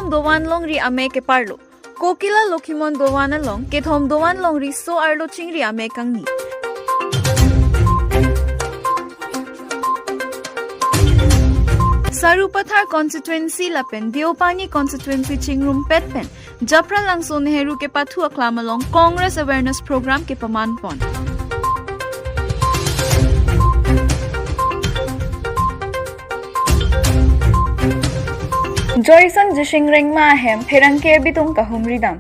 Kethom dowan long ri ame ke parlo. Kokila lokimon dowan along kethom dowan long ri so arlo chingri ame kangni. Sarupathar constituency lapen Deopani constituency chingrum petpen Japra langso Nehru ke pathu aklamalong Congress awareness program ke pamanpon. Joyson jishingreng ma ahem pherangke bitung kahumridam.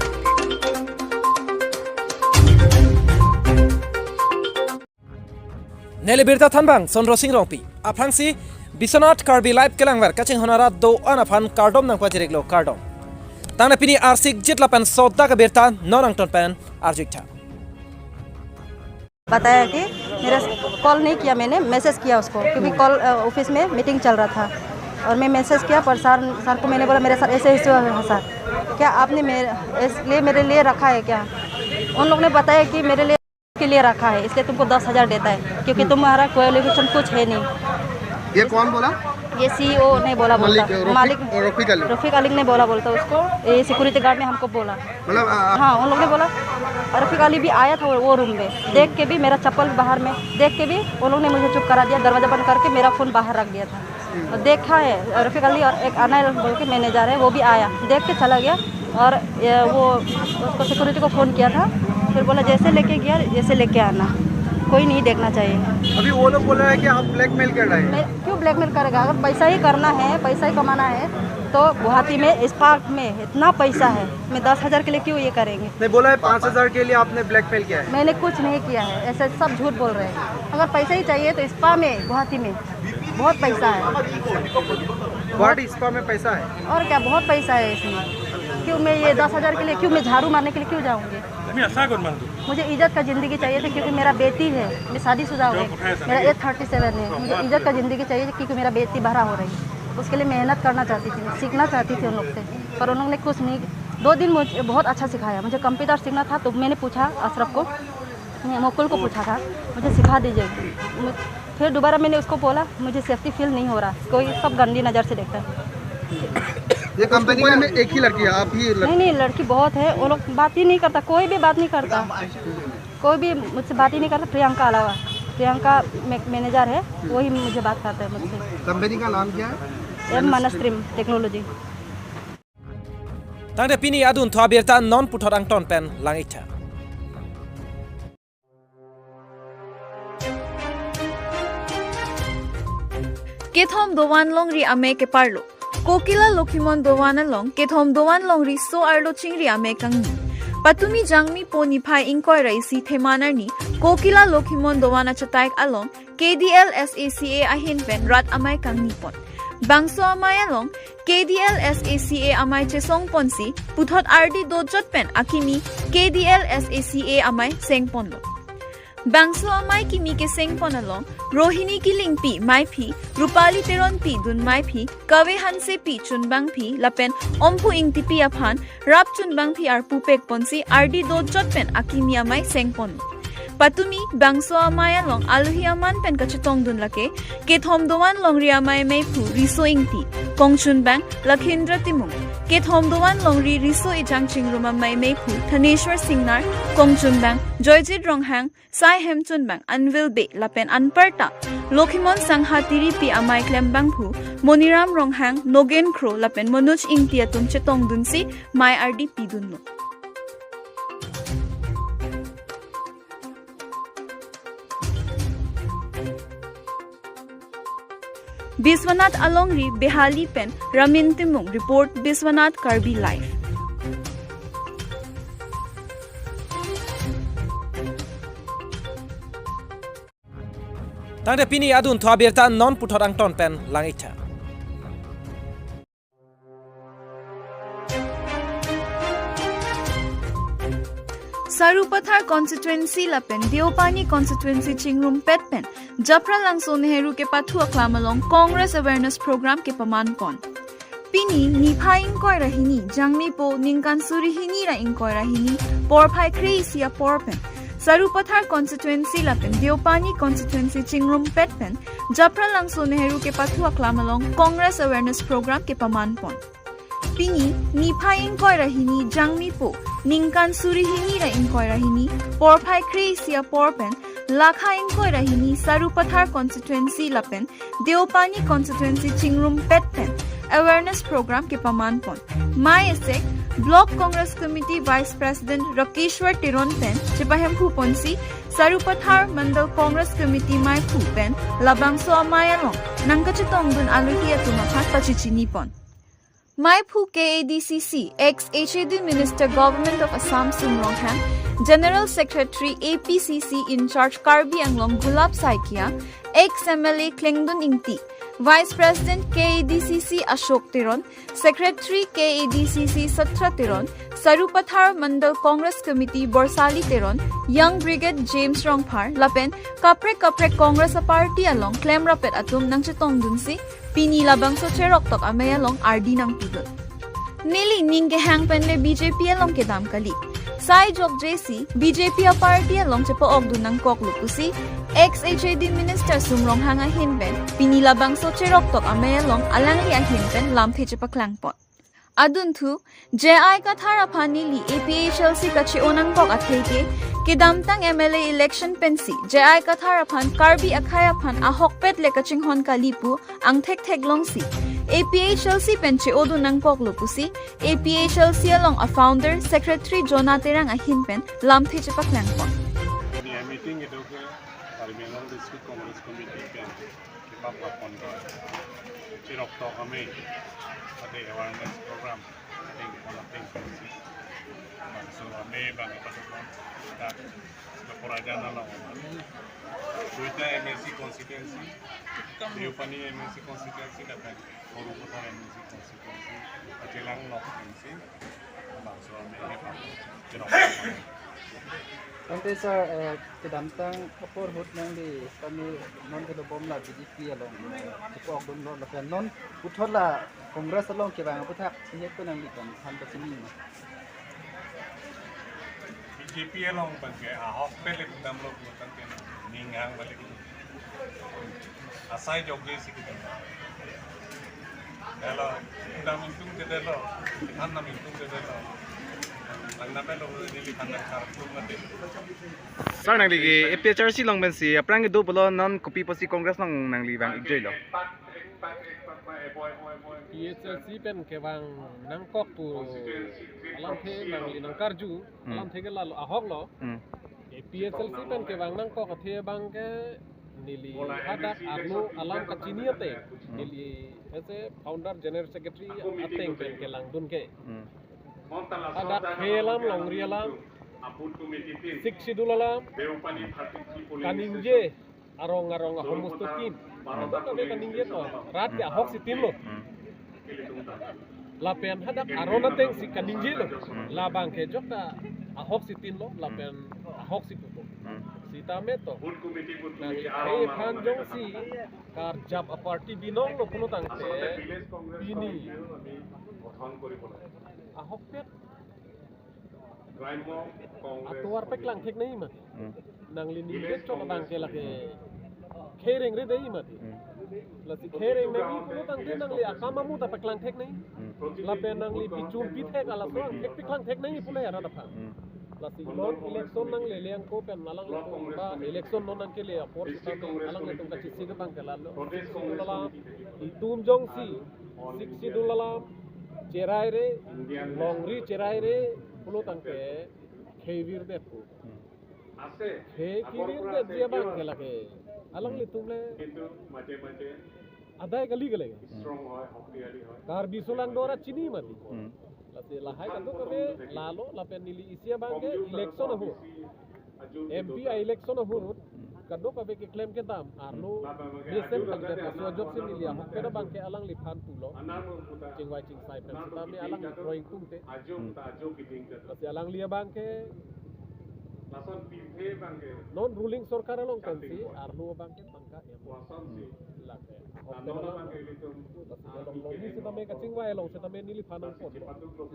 Nele Abirta thanbang sonro singrongpi aphangsi Biswanath Karbi live kelangwer kaching honara do anaphan kardom nang pajireklo kardom tangna pini arsik jitlapan sodda ka Abirta nonang tonpan arjikta बताया कि मेरा call नहीं किया, मैंने message किया उसको क्योंकि call office में मीटिंग चल रहा था और मैं मैसेज किया पर सर को मैंने बोला मेरे साथ ऐसे ऐसे है सर, क्या आपने मेरे लिए रखा है क्या? उन लोगों ने बताया कि मेरे लिए के लिए रखा है इसलिए तुमको 10,000 देता है क्योंकि तुम्हारा क्वालिफिकेशन कुछ है नहीं। ये कौन बोला? ये सीईओ ने बोला मालिक रफीक अली ने बोला उसको, ये सिक्योरिटी गार्ड ने हमको बोला, मतलब हाँ उन लोगों ने बोला। रफीक अली भी आया था वो रूम में, देख के भी मेरा चप्पल बाहर में देख के भी उन लोगों ने मुझे चुप करा दिया, दरवाजा बंद करके मेरा फ़ोन बाहर रख दिया था। और देखा है रफीक अली और एक अनायल बोल के मैनेजर है वो भी आया, देख के चला गया और वो उसको सिक्योरिटी को फ़ोन किया था, फिर बोला जैसे लेके गया जैसे लेके आना, कोई नहीं देखना चाहिए। अभी वो लोग बोल रहे हैं कि आप ब्लैकमेल कर रहे हैं। क्यों ब्लैकमेल करेगा? अगर पैसा ही करना है, पैसा ही कमाना है तो गुवाहाटी में इस पार्क में इतना पैसा है, मैं 10,000 के लिए क्यों ये करेंगे? नहीं बोला है 5,000 के लिए आपने ब्लैकमेल किया है। मैंने कुछ नहीं किया है, ऐसे सब झूठ बोल रहे हैं। अगर पैसा ही चाहिए तो स्पा में गुवाहाटी में बहुत पैसा है, गुवाहाटी स्पा में पैसा है और क्या बहुत पैसा है इसमें। क्यों मैं ये 10,000 के लिए क्यों मैं झाड़ू मारने के लिए क्यों जाऊँगी? मुझे इज्जत का ज़िंदगी चाहिए थी क्योंकि मेरा बेटी है, मैं शादीशुदा हूँ, मेरा एज 37 है, मुझे इज्जत का ज़िंदगी चाहिए क्योंकि मेरा बेटी बड़ा हो रही है, उसके लिए मेहनत करना चाहती थी, सीखना चाहती थी उन लोग से, पर उन्होंने कुछ नहीं। 2 दिन मुझे बहुत अच्छा सिखाया, मुझे कंप्यूटर सीखना था तो मैंने पूछा अशरफ को, मुकुल को पूछा था मुझे सिखा दीजिए, फिर दोबारा मैंने उसको बोला मुझे सेफ्टी फील नहीं हो रहा, कोई सब गंदी नज़र से देखता है। ये कंपनी में एक ही लड़की है, आप ही नहीं लड़की बहुत है, वो लोग बात ही नहीं करता, कोई भी बात नहीं करता, कोई भी मुझसे बात ही नहीं करता प्रियंका अलावा। प्रियंका मैनेजर है वही मुझे बात करता है मुझसे। कंपनी का नाम क्या है? मनस्ट्रीम technology. tangde pini adun tho Abirta non puthorang ton pen langitha Kethom dowan long ri ame ke parlo. Kokila lokimon dowan along kethom dowan long ri so arlo chingri ame kangni. Patumi jangmi poni phai inkoi raisi themanarni Kokila lokimon dowana chataik along KDL SACA ahin pen rat amai kangni pon. Bangso amai along KDL SACA amai chesong ponsi puthot RD dojot pen akimi KDL SACA amai seng ponlo. Bangso amai kimi ke seng pon along Rohini ki ling pi mai phi Rupali teron pi dun mai phi Kawe hanse pi chun bang phi lapen ompu ing tipi aphan rap chun bang phi ar pupek ponsi RD dojot pen akimi amai seng pon. Patumi bangso amai along aluhi aman pen kachetong dun lake kethom dowan long ri amai mai phu riso ing ti kongchun bang lakhindra timung kethom dowan long ri riso ijang chingruma mai mai phu Thaneshwar Singnar kongchun bang Joyjit Ronghang Sai Hemchun bang Anvil be lapen anparta Lokimon sangha tiri pi amai klem bang phu Moniram Ronghang Nogen Kro lapen Monuch ing ti atum chetong dun si mai RD pi dun no. Biswanath Alongri Behali Pen Ramin Timung report Biswanath Karbi live. tangde pini adun tho Abirta non puthorang ton pen langitha Sarupathar constituency lapen Deopani constituency chingrum petpen Japra langso Nehru ke pathu aklamalong Congress awareness program ke pamanpon. Pini nipha inkoi rahini jangmi po ningkan surihini ra inkoi rahini porphai kreisia porpen. Sarupathar constituency lapen Deopani constituency chingrum petpen Japra langso Nehru ke pathu aklamalong Congress awareness program ke pamanpon. Pini, Nipai Inkoi Rahini, Jangmi Po, Ninkan Surihini Ra Inkoi Rahini, Porpai Kreisia Porpen, Lakha Inkoi Rahini, Sarupathar Constituency Lapen, Deopani Constituency Chingrum Petpen, Awareness Program ke Pamanpon. Mai Esek, Block Congress Committee Vice President Rakeshwar Tironpen, Chipahempu Ponsi, Sarupathar Mandal Congress Committee Mai Pupen, Labangso Amayalong, Nangkachitong Dun Aluhia Tumapat Pachichini-pon. Mai Phu KADCC, ex-HAD Minister Government of Assam Sumronghan, General Secretary APCC in charge Karbi Anglong Gulab Saikia, ex-MLA Klengdun Ingti, Vice President KADCC Ashok Tiron, Secretary KADCC Satra Tiron, Sarupathar Mandal Congress Committee Borsali Tiron, Young Brigade James Rongphar, Lapen, Kapre Congress Party along Klem Rapet Atum nang Chitong Dunsi, Pini Labang So Cherok Tok Amay along RD nang Pudol. Nili Ningke Hangpen le BJP along Kedam Kali. Sai Jok JC, BJP Party along Chepo Ogdun ng Koklukusi, ex-HAD Minister Sumrong Hanga Hinben, Pinilabang So Cherok Tok Amay along Alangli Hinben Lampe Chepaklangpot. Adun tu, JI Kathara Panili APHLC Kachi Onang Kok Atheke, Kedamtang MLA election pensi, JI Kathara Pan Karbi Akaya Pan Ahokpet le Kachinghon Kalipu, Ang Tek Longsi. APHLC penche odu nang koklupusi, APHLC along a founder, Secretary Jonaterang Ahinpen, Lamte Chepaklangpon. Meeting itu ke Parliament District Congress Committee kan kita pelapon ke Cirok to kami ada awareness program yang kita lakukan so kami bagi pasukan dan berperajaan dalam kita MNC constituency Diopani MNC constituency dapat Sarupathar MNC constituency Ajelang Nok MNC so kami Cirok Nanti sir, kedamtang kapur hut nang di kami non kedobom la BJP along cukup ogdun lo lakan non uthot la kongres along ke bang puthak sinyet ko nang di kan han pasini ma BJP along bangke ahok pele kudam lo kutan ke ningang balik asai jogje sikit kalau kudam intung de lo han nam intung de lo Sir nang ligi APHRC long ben si aprang do bolo non copy posi congress long nang li bang igjoi lo APHRC pen ke bang nang kok pu alam the nang li nang karju alam the ke la ahok lo APHRC pen ke bang nang kok the bang ke nili Adap arlo alam kachiniate nili ese founder general secretary ateng pen ke lang dun ke ada kelam long rialam siksidulalam kaninje arong homustukin ada kabe kaninje to rat ya hok sitim lo lapen hadak arona teng si kaninje lo labang ke jokta ahok sitin lo lapen ahok siputo sitame to nang e phanjong si kar jab a party binong lo puno tangte ini ahok pet atuar pek lang thek nahi mat nang lini get chok bang ke lake khereng re dei mat lasi khereng nahi puno tang te nang li akama mu ta pek lang thek nahi la pe nang li pichum pi thek ala so thek pek lang thek nahi pule ara ta lasi non election nang le leang ko pen malang lo ba election non nang ke le por ta me alang le tum ka chisi ke bang ke la lo dulala itum jong si siksi dulala cerai re longri cerai re pulo tangke khevir det ko khevir det dia bang ke lage alang le tumle adai gali gale Karbi sulang dora chini mati lati lahai kanto kabe lalo lapen nili isia bang ke election ho MP election ho kado kabe ke claim ke dam arlo besen tangke sojok sin nilia hokera bang ke alang liphan pulo chingwai ching sai pen tami alang drawing tumte lati alang lia bang ke non ruling sarkar along kansi arlo bang ke tangka lake hokera bang ke lati along nili si tame kacing wa elong si tame nili panang pot si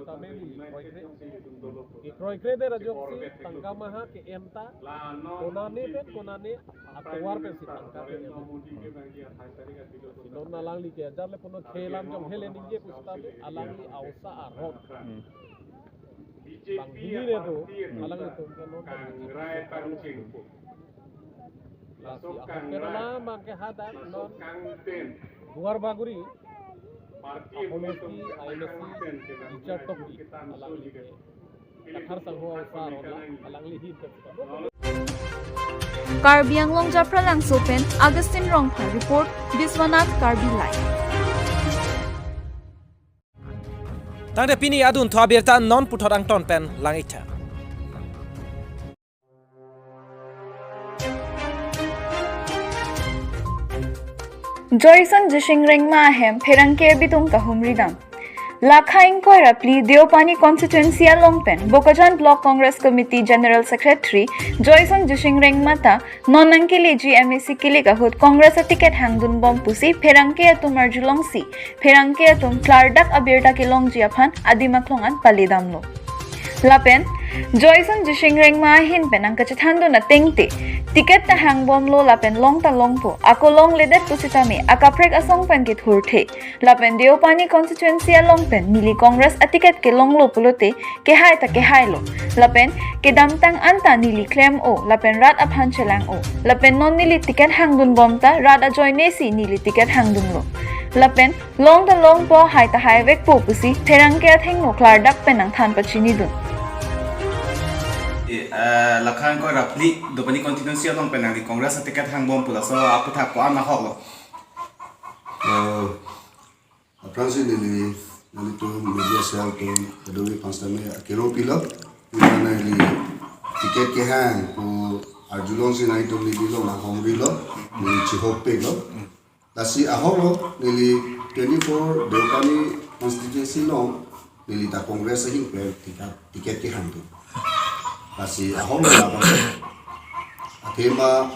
tame nili kroi kre de rajok si tangka maha ke emta konane atwar pe si tangka pe non nalang li ke jar le pono khelam jom hele ninge pustame alang li ausa arot bang hini ne to alang li to ke non lasi akon kerala mangke hadan non luar baguri ako mesti ijar toki alang li kathar sangho ausa arot alang li hit Karbi Anglong Japra Lang Sopen, Augustine Rongpa report, Biswanath Karbi Live. Tangde pini adun to Abirta non puthor ang ton pen langita. Joyson Jishing Ring Mahem, Perangke Bitung Kahumridam. Lakhaing Koirapli, Deopani Constituency Longpen, Bokajan Block Congress Committee General Secretary, Joyson Jishingreng Mata, Nonankili GMAC Kiligahut, Congress a ticket hangdun bom pusi, Perangke atum Arjulongsi, Perangke atum Clardak Abirta Kilong Jiapan, Adimaklongan Palidamlo. Lapen, Joyson Jishingreng Mahin Penang Kachatando na Tingti, ticket na hangbom lo lapen long ta long po, ako long ledet pusitami, akaprek asong pen kit hurte, lapen Deopani Constituency long pen, nili Congress a ticket ke long lo pulote, ke hai ta ke hai lo, lapen ke damtang anta nili claim o, lapen rat aphan chelang o, lapen non nili ticket hangdun bom ta, rat a joinesi nili ticket hangdun lo. Lapen long ta long po hai ta hai vek po pusi, Perangke at heng no Clardak penang than pachini dun. Lakhan ko rapli dopani constituency long penang di Congress at ticket hang bom pula so aku tak ko ana hok lo. Francis nili to media cell to adobe constame kero pila ina nili ticket ke hang ko arjulong si nai to nili lo na hongri lo ni chihop pe lo dasi aholo nili 24 Deopani constituency long nili ta Congress hing pe ticket ke hang to kasi ahong na ba atema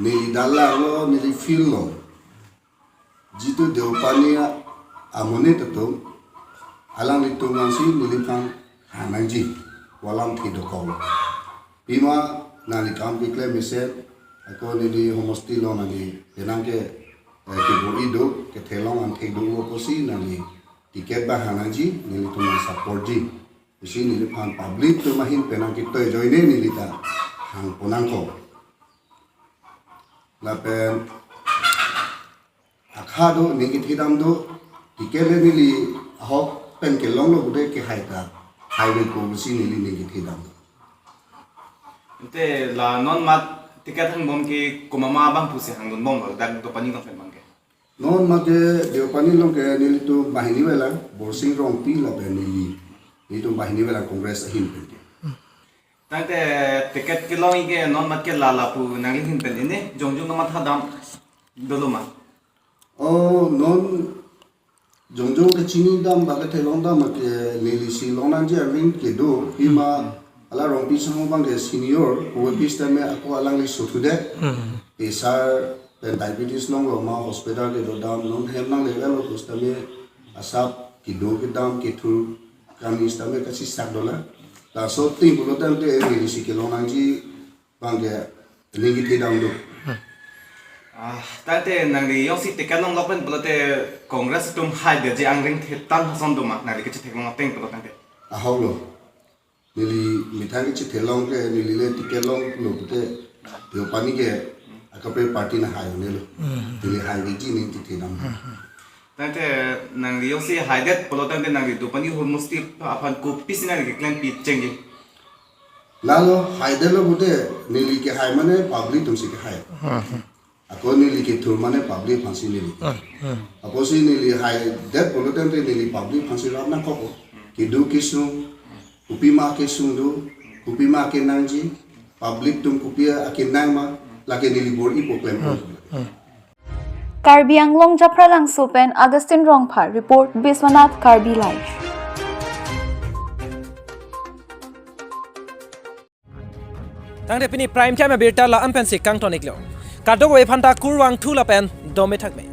nili dala lo nili feel lo jitu Deopani amone to alang litungan si nili kan hananji walang tidokol pima nali kam pikle mise ako nili homosti lo nali denangke kibo ido ke thelong an thegdo ko si nali tiket ba hananji nili tungan support ji isi nili pan public to mahin penang kita join nili ta hang ponangko lapen akhado ningit hidam do tikele nili ahok pen ke long lo bude ke haita highway ko isi nili ningit hidam Ente la non mat tiket hang bom ke kumama bang pusi hang don bom dan to pani long bang ke non mate Deopani long ke nili to bahini wala borsing rong pi la nili itu bahini wala Congress hin pe tante tiket ke long ke non mat ke lala pu nang hin pen ini jongjong no mat hadam dolo ma oh non jongjong ke chini dam ba ke thelong dam ke nili si long nang je ring ke do hima ala rong pi sang bang ke senior ko pi stame ako alang li sotu de esar pen diabetes long lo ma hospital ke do dam non hem nang level lo stame asap ki do ke dam ke thu kami stame ka si sak dola ta so ting bulo dam ke nili si ke long nang ji bang ke lingi te dam do tante nang di yosi tiket long lopen pelote Congress tum hai de je angring thetan hason do ma nang di ke thek long teng pelot tante aholo nili mithangi chi thelong ke nili le tiket long lo te Deopani ke akape party na hayo nelo nili hayo ji ning ti thinam tante nang di yosi hai det pelot tante nang di dopani hur musti apan ko pisina ke klan pi chengi lalo haide lo bude nili ke hay mane public tum si ke hay ako nili ke thur mane public phansi nili ako si nili hay det pelot tante nili public phansi rap na ko ki du kisu kupima ke sundu kupima ke nangji public tum kupia akin nangma lake nili bor ipo claim Karbi Anglong Japra Lang Sopen, Augustine Rongpa report, Biswanath Karbi Live. Tangde pini prime time Abirta la ampen si kang tonik lo. Kadog we phanta kurwang thu la pen dome thak me.